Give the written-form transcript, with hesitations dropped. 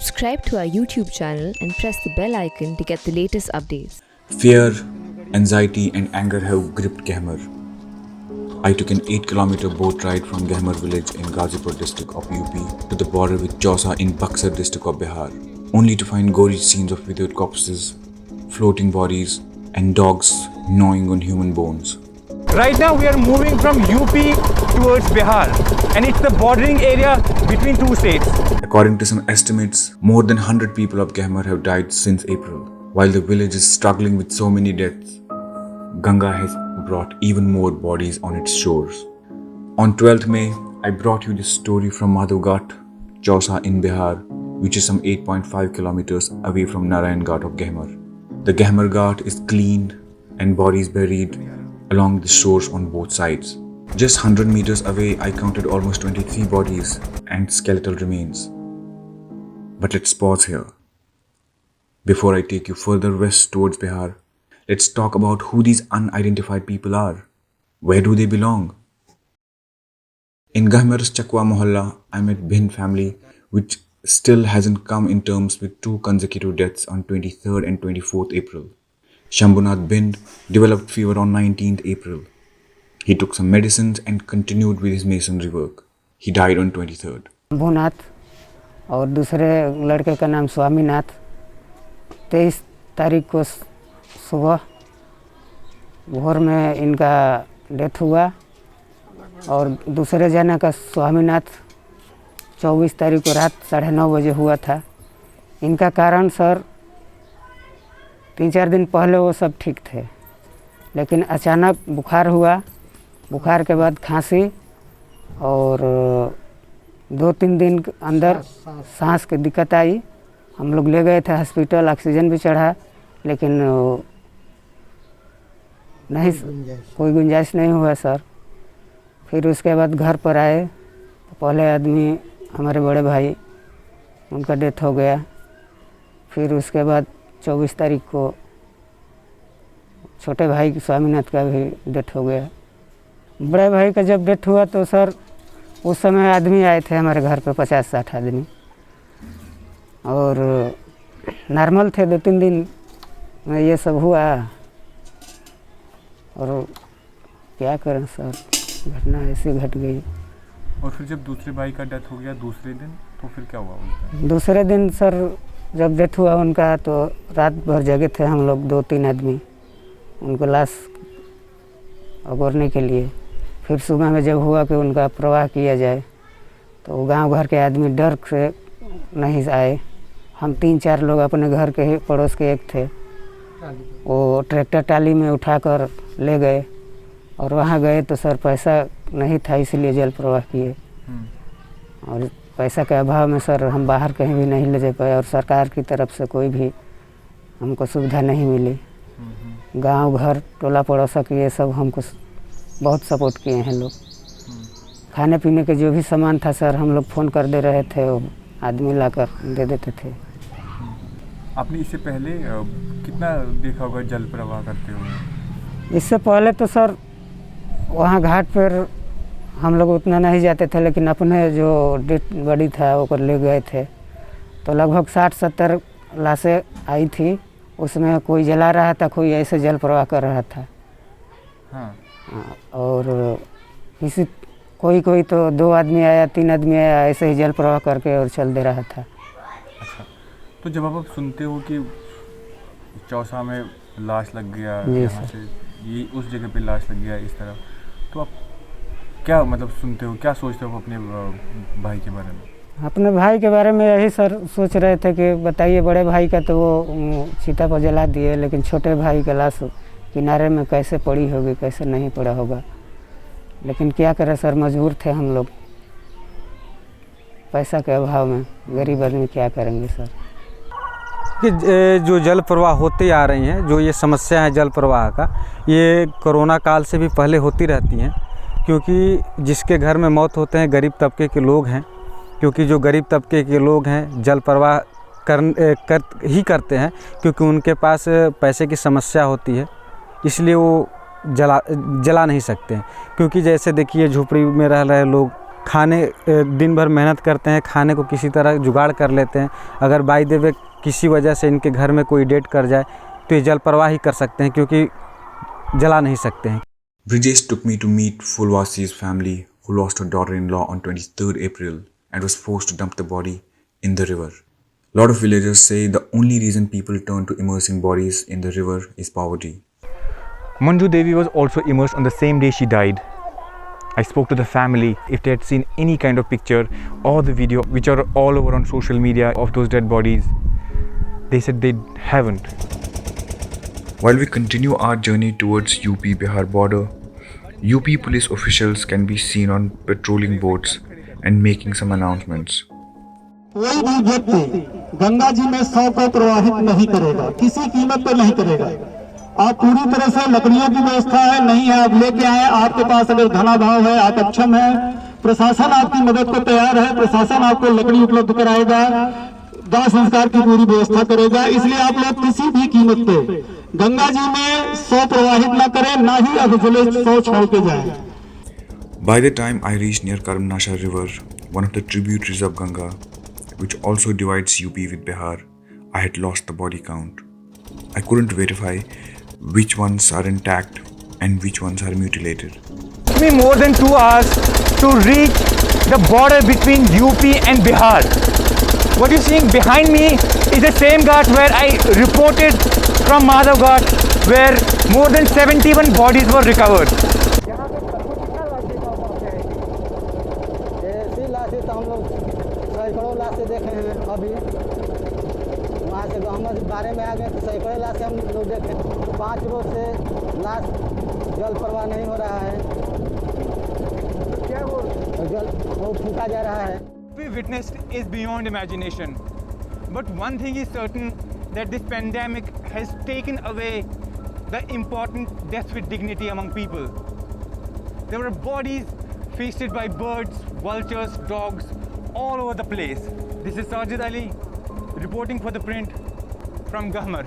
Subscribe to our YouTube channel and press the bell icon to get the latest updates. Fear, anxiety, and anger have gripped Gehmer. I took an 8-kilometer boat ride from Gehmer village in Ghazipur district of UP to the border with Chausa in Buxar district of Bihar, only to find gory scenes of withered corpses, floating bodies, and dogs gnawing on human bones. Right now we are moving from UP towards Bihar, and it's the bordering area between two states. According to some estimates, more than 100 people of Gehmer have died since April. While the village is struggling with so many deaths, Ganga has brought even more bodies on its shores. On 12th May, I brought you this story from Madhavghat, Chausa in Bihar, which is some 8.5 kilometers away from Narayan Ghat of Gehmer. The Gehmer Ghat is cleaned and bodies buried along the shores on both sides. Just 100 meters away, I counted almost 23 bodies and skeletal remains. But let's pause here. Before I take you further west towards Bihar, let's talk about who these unidentified people are. Where do they belong? In Gehmer's Chakwa Mohalla, I met Bhind family, which still hasn't come in terms with 2 consecutive deaths on 23rd and 24th April. Shambhunath Bhind developed fever on 19th April. He took some medicines and continued with his masonry work. He died on 23rd. Shambhunath और दूसरे लड़के का नाम स्वामीनाथ 23 तारीख को सुबह भोर में इनका डेथ हुआ और दूसरे जने का स्वामीनाथ 24 तारीख को रात 9:30 बजे हुआ था। इनका कारण सर 3-4 दिन पहले वो सब ठीक थे, लेकिन अचानक बुखार हुआ। बुखार के बाद खांसी और 2-3 दिन के अंदर सांस की दिक्कत आई। हम लोग ले गए थे हॉस्पिटल, ऑक्सीजन भी चढ़ा, लेकिन नहीं कोई गुंजाइश नहीं हुआ सर। फिर उसके बाद घर पर आए तो पहले आदमी हमारे बड़े भाई, उनका डेथ हो गया। फिर उसके बाद 24 तारीख को छोटे भाई स्वामीनाथ का भी डेथ हो गया। बड़े भाई का जब डेथ हुआ तो सर उस समय आदमी आए थे हमारे घर पे 50-60 आदमी, और नॉर्मल थे। 2-3 दिन में ये सब हुआ, और क्या करें सर, घटना ऐसी घट गई। और फिर जब दूसरे भाई का डेथ हो गया दूसरे दिन, तो फिर क्या हुआ उनका? दूसरे दिन सर जब डेथ हुआ उनका तो रात भर जगे थे हम लोग 2-3 आदमी उनको लाश अगोरने के लिए। फिर सुबह में जब हुआ कि उनका प्रवाह किया जाए तो गांव भर के आदमी डर से नहीं आए। हम 3-4 लोग अपने घर के ही पड़ोस के एक थे, वो ट्रैक्टर टाली में उठाकर ले गए, और वहाँ गए तो सर पैसा नहीं था, इसलिए जल प्रवाह किए। और पैसा के अभाव में सर हम बाहर कहीं भी नहीं ले जा पाए, और सरकार की तरफ से कोई भी हमको सुविधा नहीं मिली। गांव घर टोला पड़ोसा के ये सब हमको बहुत सपोर्ट किए हैं लोग। खाने पीने के जो भी सामान था सर हम लोग फ़ोन कर दे रहे थे, वो आदमी लाकर दे देते थे। आपने इससे पहले कितना देखा होगा जल प्रवाह करते हुए? इससे पहले तो सर वहाँ घाट पर हम लोग उतना नहीं जाते थे, लेकिन अपने जो डेड बॉडी था वो कर ले गए थे। तो लगभग 60-70 लाशें आई थी, उसमें कोई जला रहा था, कोई ऐसे जल प्रवाह कर रहा था। हाँ। और किसी कोई तो 2 आदमी आया, 3 आदमी आया, ऐसे ही जल प्रवाह करके और चल दे रहा था। अच्छा, तो जब आप सुनते हो कि चौसा में लाश लग गया, यहाँ से ये उस जगह पे लाश लग गया इस तरह, तो आप क्या मतलब सुनते हो, क्या सोचते हो अपने भाई के बारे में? अपने भाई के बारे में यही सर सोच रहे थे कि बताइए, बड़े भाई का तो वो चिता पर जला दिए, लेकिन छोटे भाई का लाश किनारे में कैसे पड़ी होगी, कैसे नहीं पड़ा होगा। लेकिन क्या करें सर, मजबूर थे हम लोग, पैसा के अभाव में गरीब आदमी क्या करेंगे सर। कि जो जल प्रवाह होते आ रही हैं, जो ये समस्या है जल प्रवाह का, ये कोरोना काल से भी पहले होती रहती हैं, क्योंकि जिसके घर में मौत होते हैं गरीब तबके के लोग हैं। क्योंकि जो गरीब तबके के लोग हैं जल प्रवाह करते हैं, क्योंकि उनके पास पैसे की समस्या होती है, इसलिए वो जला नहीं सकते हैं। क्योंकि जैसे देखिए झोपड़ी में रह रहे लोग दिन भर मेहनत करते हैं, खाने को किसी तरह जुगाड़ कर लेते हैं। अगर बाय द वे किसी वजह से इनके घर में कोई डेथ कर जाए तो ये जल प्रवाह ही कर सकते हैं, क्योंकि जला नहीं सकते हैं। Brijesh took me to meet Fulwasi's family, who lost her daughter-in-law on 23rd April and was forced to dump the body in the river. A lot of villagers say the only reason people turn to immersing bodies in the river is poverty. Manju Devi was also immersed on the same day she died. I spoke to the family if they had seen any kind of picture or the video, which are all over on social media, of those dead bodies. They said they haven't. While we continue our journey towards UP-Bihar border, UP police officials can be seen on patrolling boats and making some announcements. कोई भी व्यक्ति गंगा जी में शव को प्रवाहित नहीं करेगा, किसी कीमत पर नहीं करेगा। आप पूरी तरह से लकड़ियों की व्यवस्था है, नहीं है आप लेके आए, आपके पास अगर धनाभाव है, आप अक्षम है, प्रशासन आपकी मदद को तैयार है, प्रशासन आपको लकड़ी उपलब्ध कराएगा, दाह संस्कार की पूरी व्यवस्था करेगा। इसलिए आप लोग किसी भी कीमत पे गंगा जी में शव प्रवाहित न करें, ना ही अधजले शव छोड़ के जाए। By the time I reached near Karmnasha river, one of the tributaries of Ganga, which also divides UP with Bihar, I had lost the body count. I couldn't verify which ones are intact and which ones are mutilated. It took me more than 2 hours to reach the border between UP and Bihar. What you're seeing behind me is the same ghat where I reported from Madhav Ghat, where more than 71 bodies were recovered. ऐसी लाशें तो हम लोग सैकड़ों लाशें देखे हैं। अभी वहाँ से हम बारे में आ गए तो सैकड़ों लाशें हम लोग देखे। 5 रोज से लाश जल प्रवाह नहीं हो रहा है, क्या वो जल वो फूका जा रहा है। We witnessed is beyond imagination. But one thing is certain, that this pandemic has taken away the important deaths with dignity among people. There were bodies feasted by birds, vultures, dogs, all over the place. This is Sajid Ali reporting for The Print from Gahmar.